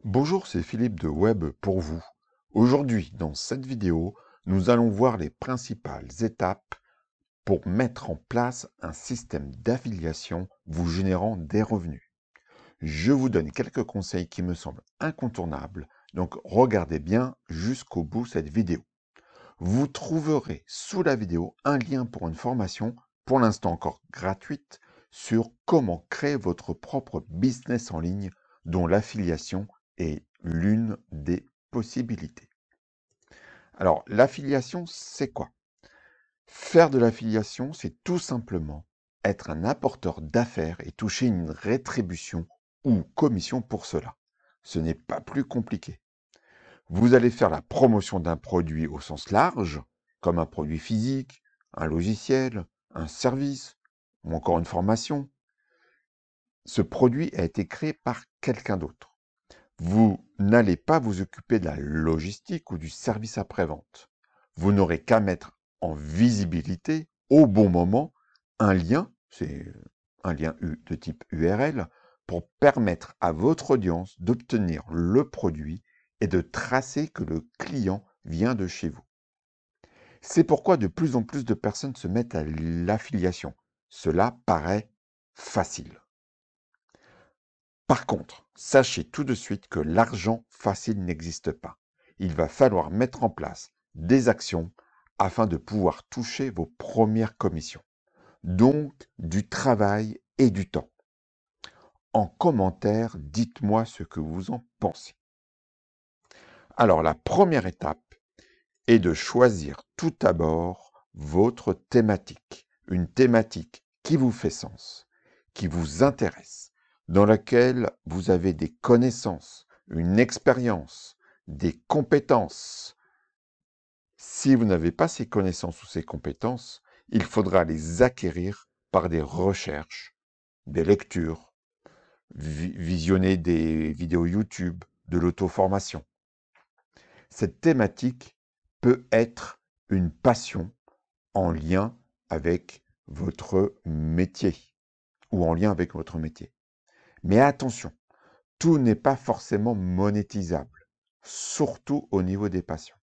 Bonjour, c'est Philippe de Web pour vous. Aujourd'hui, dans cette vidéo, nous allons voir les principales étapes pour mettre en place un système d'affiliation vous générant des revenus. Je vous donne quelques conseils qui me semblent incontournables, donc regardez bien jusqu'au bout cette vidéo. Vous trouverez sous la vidéo un lien pour une formation, pour l'instant encore gratuite, sur comment créer votre propre business en ligne dont l'affiliation est l'une des possibilités. Alors, l'affiliation, c'est quoi? Faire de l'affiliation, c'est tout simplement être un apporteur d'affaires et toucher une rétribution ou commission pour cela. Ce n'est pas plus compliqué. Vous allez faire la promotion d'un produit au sens large, comme un produit physique, un logiciel, un service ou encore une formation. Ce produit a été créé par quelqu'un d'autre. Vous n'allez pas vous occuper de la logistique ou du service après-vente. Vous n'aurez qu'à mettre en visibilité, au bon moment, un lien, c'est un lien de type URL, pour permettre à votre audience d'obtenir le produit et de tracer que le client vient de chez vous. C'est pourquoi de plus en plus de personnes se mettent à l'affiliation. Cela paraît facile. Par contre, sachez tout de suite que l'argent facile n'existe pas. Il va falloir mettre en place des actions afin de pouvoir toucher vos premières commissions. Donc, du travail et du temps. En commentaire, dites-moi ce que vous en pensez. Alors, la première étape est de choisir tout d'abord votre thématique. Une thématique qui vous fait sens, qui vous intéresse, dans laquelle vous avez des connaissances, une expérience, des compétences. Si vous n'avez pas ces connaissances ou ces compétences, il faudra les acquérir par des recherches, des lectures, visionner des vidéos YouTube, de l'auto-formation. Cette thématique peut être une passion en lien avec votre métier ou en lien avec votre métier. Mais attention, tout n'est pas forcément monétisable, surtout au niveau des passions.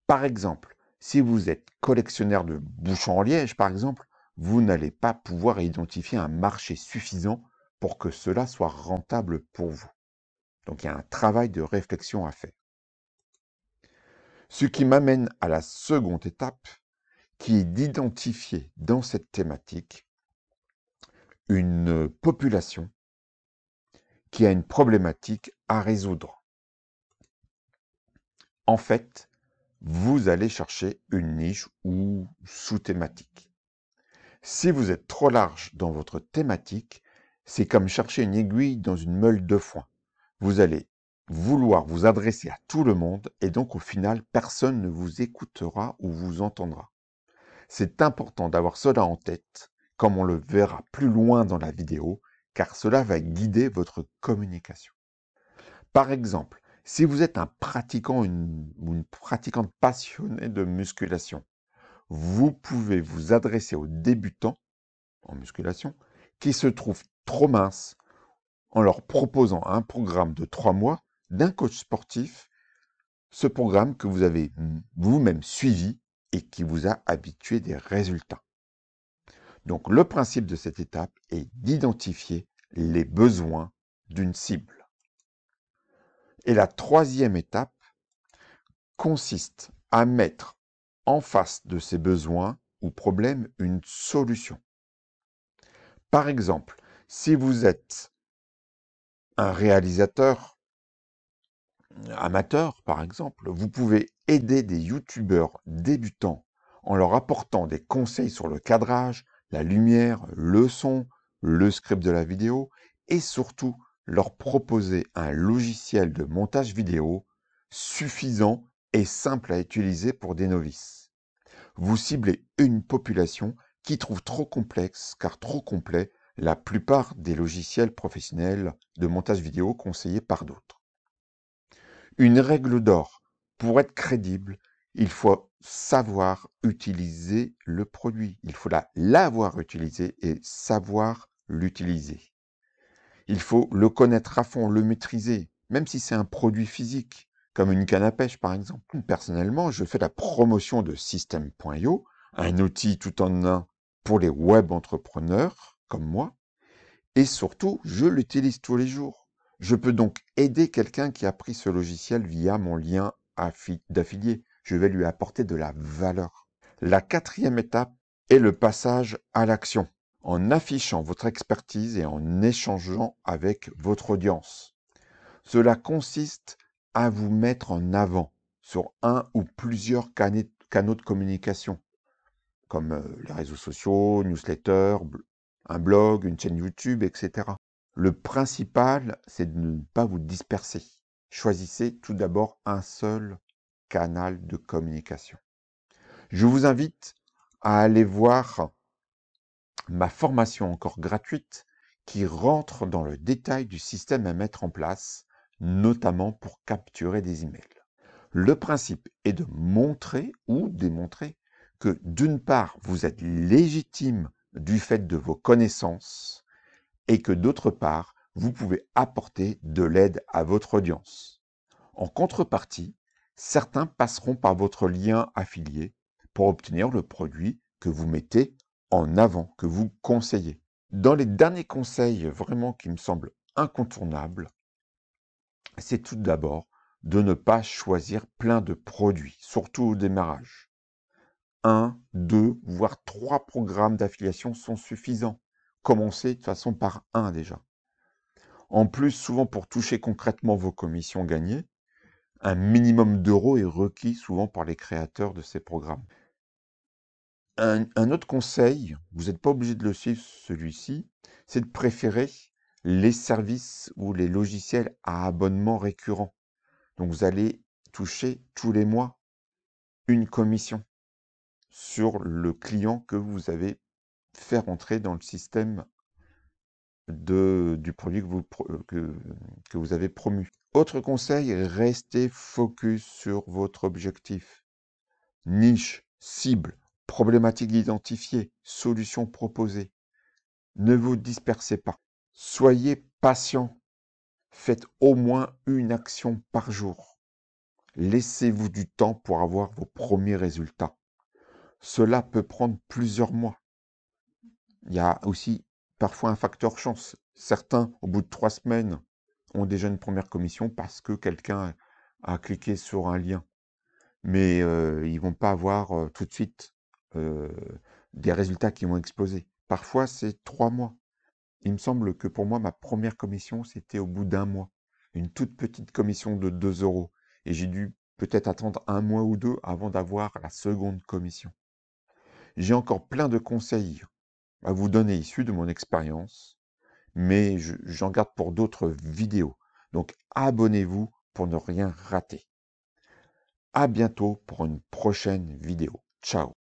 Par exemple, si vous êtes collectionneur de bouchons en liège, par exemple, vous n'allez pas pouvoir identifier un marché suffisant pour que cela soit rentable pour vous. Donc il y a un travail de réflexion à faire. Ce qui m'amène à la seconde étape, qui est d'identifier dans cette thématique une population qui a une problématique à résoudre. En fait, vous allez chercher une niche ou sous-thématique. Si vous êtes trop large dans votre thématique, c'est comme chercher une aiguille dans une meule de foin. Vous allez vouloir vous adresser à tout le monde et donc au final, personne ne vous écoutera ou vous entendra. C'est important d'avoir cela en tête, comme on le verra plus loin dans la vidéo, car cela va guider votre communication. Par exemple, si vous êtes un pratiquant ou une pratiquante passionnée de musculation, vous pouvez vous adresser aux débutants en musculation qui se trouvent trop minces en leur proposant un programme de 3 mois d'un coach sportif, ce programme que vous avez vous-même suivi et qui vous a habitué des résultats. Donc le principe de cette étape est d'identifier les besoins d'une cible. Et la troisième étape consiste à mettre en face de ces besoins ou problèmes une solution. Par exemple, si vous êtes un réalisateur amateur, par exemple, vous pouvez aider des youtubeurs débutants en leur apportant des conseils sur le cadrage, la lumière, le son, le script de la vidéo et surtout leur proposer un logiciel de montage vidéo suffisant et simple à utiliser pour des novices. Vous ciblez une population qui trouve trop complexe, car trop complet, la plupart des logiciels professionnels de montage vidéo conseillés par d'autres. Une règle d'or, pour être crédible, il faut savoir utiliser le produit. Il faut l'avoir utilisé et savoir l'utiliser. Il faut le connaître à fond, le maîtriser, même si c'est un produit physique, comme une canne à pêche par exemple. Personnellement, je fais la promotion de System.io, un outil tout en un pour les web entrepreneurs comme moi, et surtout, je l'utilise tous les jours. Je peux donc aider quelqu'un qui a pris ce logiciel via mon lien d'affilié. Je vais lui apporter de la valeur. La quatrième étape est le passage à l'action, en affichant votre expertise et en échangeant avec votre audience. Cela consiste à vous mettre en avant sur un ou plusieurs canaux de communication, comme les réseaux sociaux, newsletters, un blog, une chaîne YouTube, etc. Le principal, c'est de ne pas vous disperser. Choisissez tout d'abord un seul canal de communication. Je vous invite à aller voir ma formation encore gratuite qui rentre dans le détail du système à mettre en place, notamment pour capturer des emails. Le principe est de montrer ou démontrer que d'une part, vous êtes légitime du fait de vos connaissances et que d'autre part, vous pouvez apporter de l'aide à votre audience. En contrepartie, certains passeront par votre lien affilié pour obtenir le produit que vous mettez en avant, que vous conseillez. Dans les derniers conseils vraiment qui me semblent incontournables, c'est tout d'abord de ne pas choisir plein de produits, surtout au démarrage. 1, 2, voire 3 programmes d'affiliation sont suffisants. Commencez de toute façon par un déjà. En plus, souvent pour toucher concrètement vos commissions gagnées, un minimum d'euros est requis souvent par les créateurs de ces programmes. Un autre conseil, vous n'êtes pas obligé de le suivre celui-ci, c'est de préférer les services ou les logiciels à abonnement récurrent. Donc vous allez toucher tous les mois une commission sur le client que vous avez fait rentrer dans le système du produit que vous avez promu. Autre conseil, restez focus sur votre objectif. Niche, cible, problématique identifiée, solution proposée. Ne vous dispersez pas. Soyez patient. Faites au moins une action par jour. Laissez-vous du temps pour avoir vos premiers résultats. Cela peut prendre plusieurs mois. Il y a aussi parfois un facteur chance. Certains, au bout de 3 semaines, ont déjà une première commission parce que quelqu'un a cliqué sur un lien. Mais ils ne vont pas avoir tout de suite des résultats qui vont exploser. Parfois, c'est 3 mois. Il me semble que pour moi, ma première commission, c'était au bout d'1 mois. Une toute petite commission de 2 €. Et j'ai dû peut-être attendre 1 mois ou 2 avant d'avoir la seconde commission. J'ai encore plein de conseils à vous donner issus de mon expérience, mais j'en garde pour d'autres vidéos. Donc abonnez-vous pour ne rien rater. À bientôt pour une prochaine vidéo. Ciao.